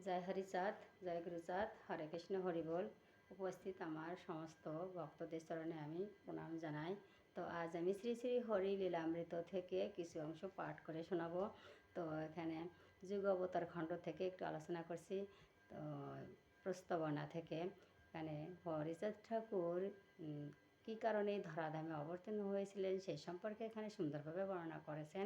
জয় হরিচাঁদ, জয় গুরুচাঁদ, হরে কৃষ্ণ, হরি বল। উপস্থিত আমার সমস্ত ভক্তদের চরণে আমি প্রণাম জানাই। তো আজ আমি শ্রী শ্রী হরি লীলামৃত থেকে কিছু অংশ পাঠ করে শোনাবো। তো এখানে যুগ অবতার খণ্ড থেকে একটু আলোচনা করছি। তো প্রস্তাবনা থেকে এখানে হরিচাঁদ ঠাকুর কী কারণে ধরাধামে অবতীর্ণ হয়েছিলেন সেই সম্পর্কে এখানে সুন্দরভাবে বর্ণনা করেছেন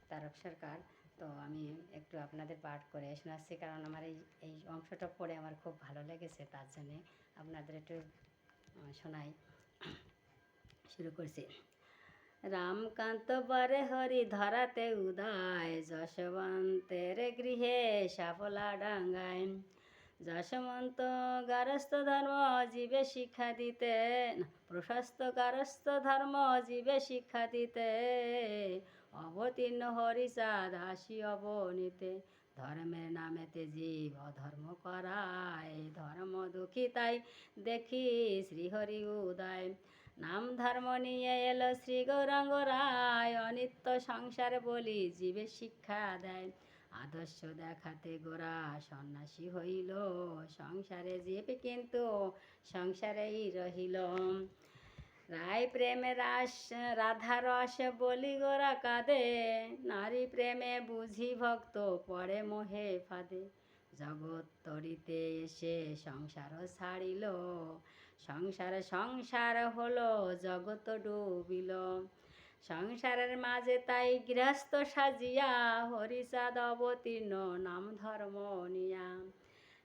তারক সরকার। তো আমি একটু আপনাদের পাঠ করে শোনাচ্ছি, কারণ আমার এই অংশটা পড়ে আমার খুব ভালো লেগেছে, তার জন্যে আপনাদের একটু শোনাই। শুরু করছি। রামকান্ত বরে হরি ধরাতে উদয়, যশবন্তের গৃহে সাফলা ডাঙ্গায়। যশমন্ত গারস্থ ধর্ম জীবে শিক্ষা দিতে, প্রশস্ত গারস্থ ধর্ম জীবে শিক্ষা দিতে, অবতীর্ণ হরিচাঁদ আসি অবনীতে। ধর্মের নামেতে জীব অধর্ম করায়, ধর্ম দুঃখী তাই দেখি শ্রীহরি উদয়। নাম ধর্ম নিয়ে এলো শ্রী গৌরাঙ্গ রায়, অনিত্য সংসার বলি জীবে শিক্ষা দেয়। আদর্শ দেখাতে গোরা সন্ন্যাসী হইল, সংসারে জীব কিন্তু সংসারেই রহিল। রায় প্রেমে রাধা রস বলি গোরা কাঁদে, নারী প্রেমে বুঝি ভক্ত পড়ে মোহে ফাঁদে। জগৎ তরিতে এসে সংসার ছাড়িল, সংসার হলো জগৎ ডুবিল। সংসারের মাঝে তাই গৃহস্থ সাজিয়া, হরিচাঁদ অবতীর্ণ নাম ধর্ম নিয়া।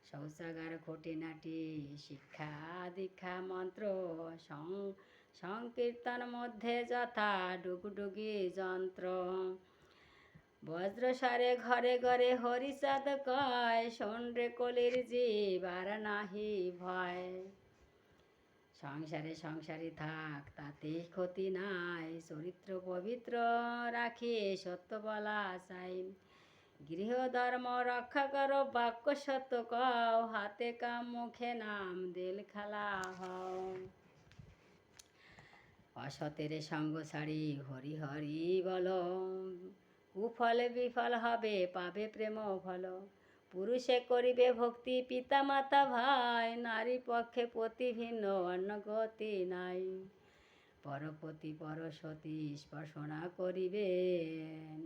শৌচাগার খুঁটিনাটি শিক্ষা দীক্ষা মন্ত্র, সংকীর্তন মধ্যে যথা ডুগডুগি যন্ত্র। বজ্রস্বরে ঘরে ঘরে হরিচাঁদ কয়, শোন রে কলির জীব আর নাহি ভয়। সংসারে সংসারী থাক তাতেই ক্ষতি নাই, চরিত্র পবিত্র রাখি সত্য বলা চাই। গৃহ ধর্ম রক্ষা করো বাক্য সত্য কও, হাতে কাম মুখে নাম দিল খেলা হও। অসতের সঙ্গ ছাড়ি হরি হরি বলো, কুফলে বিফল হবে পাবে প্রেম ফল। পুরুষে করিবে ভক্তি পিতা মাতা ভাই, নারী পক্ষে পতি ভিন্ন অন্য গতি নাই। পরপতি পরসতী স্পর্শনা করিবে,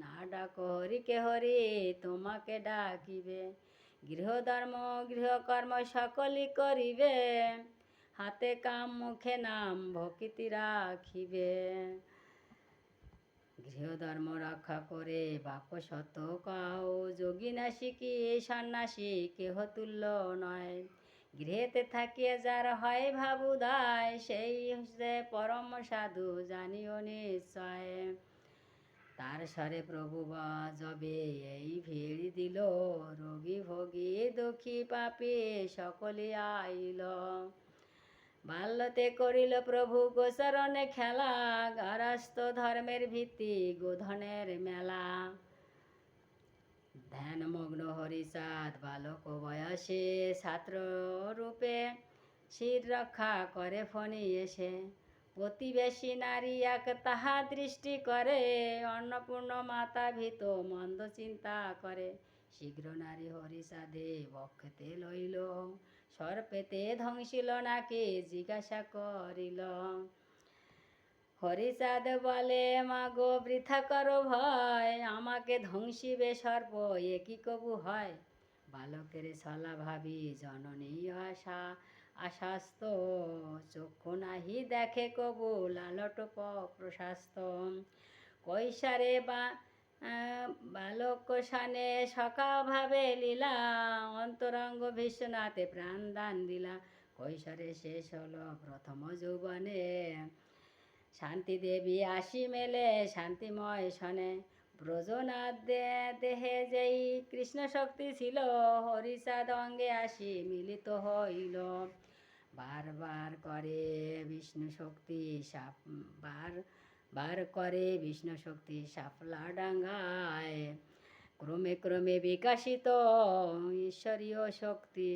না ডাক হরিকে হরি তোমাকে ডাকিবে। গৃহধর্ম গৃহকর্ম সকলই করিবে, হাতে কাম মুখে নাম ভক্তি রাখিবে। গৃহধর্ম রক্ষা করে বাক্য সত্য কও, যোগী না শিখি সন্ন্যাসী কেহ তুল্য নয়। গৃহেতে থাকিয়ে যার হয় ভাবুদায়, সেই যে পরম সাধু জানিও নিশ্চয়। তার স্বরে প্রভু যবে এই ভিড় দিল, রোগী ভোগী দুঃখী পাপী সকলে আইল। বাল্যতে করিল প্রভু গোচরণে খেলা, গারস্থ ধর্মের ভিত্তি গোধনের মেলা। ধ্যানমগ্ন হরিচাঁদ বালক বয়সে, ছাত্র রূপে শির রক্ষা করে ফণি এসে। প্রতিবেশী নারী এক তাহা দৃষ্টি করে, অন্নপূর্ণ মাতা ভীত মন্দ চিন্তা করে। শীঘ্র নারী হরিচাঁদে বক্ষতে লইল, সর্পেতে ধ্বংসিল নাকি জিজ্ঞাসা করিল। হরিচাঁদ বলে মাগো বৃথা করো ভয়, আমাকে ধ্বংসিবে সর্প এ কি কবু হয়। বালকের ছলা ভাবি জননী আশাস্ত, চক্ষু নাহি দেখে কবু লালট প্রশাস্ত। কৈশারে বালক সানে সখা ভাবে লীলা, অন্তরঙ্গ বিশ্বনাথে প্রাণ দান দিলা। কৈশোরে শেষ হলো প্রথম যৌবনে, শান্তি দেবী আসি মেলে শান্তিময় শনে। ব্রজনাথ দেহে যেই কৃষ্ণ শক্তি ছিল, হরিচাঁদ অঙ্গে আসি মিলিত হইল। বারবার করে বিষ্ণু শক্তি বার করে বিষ্ণু শক্তি সাফলা ডাঙ্গায়। ক্রমে ক্রমে বিকাশিত ঈশ্বরীয় শক্তি,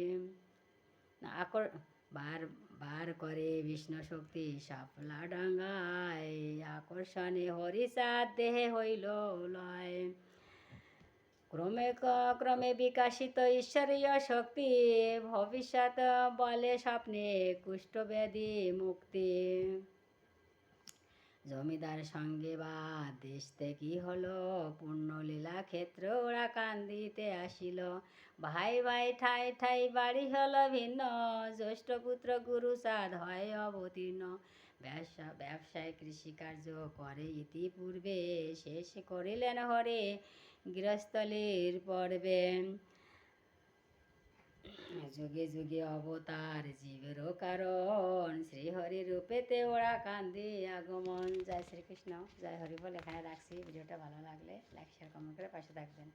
বার করে বিষ্ণু শক্তি সাফলা ডাঙ্গায়। আকর্ষণে হরিচাঁদ দেহে হইল লয়, ক্রমে বিকাশিত ঈশ্বরীয় শক্তি, ভবিষ্যৎ বলে স্বপ্নে কুষ্ঠব্যাধি মুক্তি। জমিদার সঙ্গে বা দেশ থেকে হলো পূর্ণলীলা ক্ষেত্র, ওরা কান্দিতে আসিল। ভাই ভাই ঠাই ঠাই বাড়ি হলো ভিন্ন, জ্যৈষ্ঠ পুত্র গুরু চাঁদ হয় অবতীর্ণ। ব্যবসায় কৃষিকার্য করে ইতিপূর্বে, শেষ করিলেন হরে গৃহস্থলীর পর্বে। যুগে যুগে অবতার জীবেরও কারণ, শ্রীহরি রূপেতে ওরা কান্দে আগমন। জয় শ্রীকৃষ্ণ, জয় হরি বল। এখানে রাখছি। ভিডিওটা ভালো লাগলে লাইক শেয়ার কমেন্ট করে পাশে থাকবেন।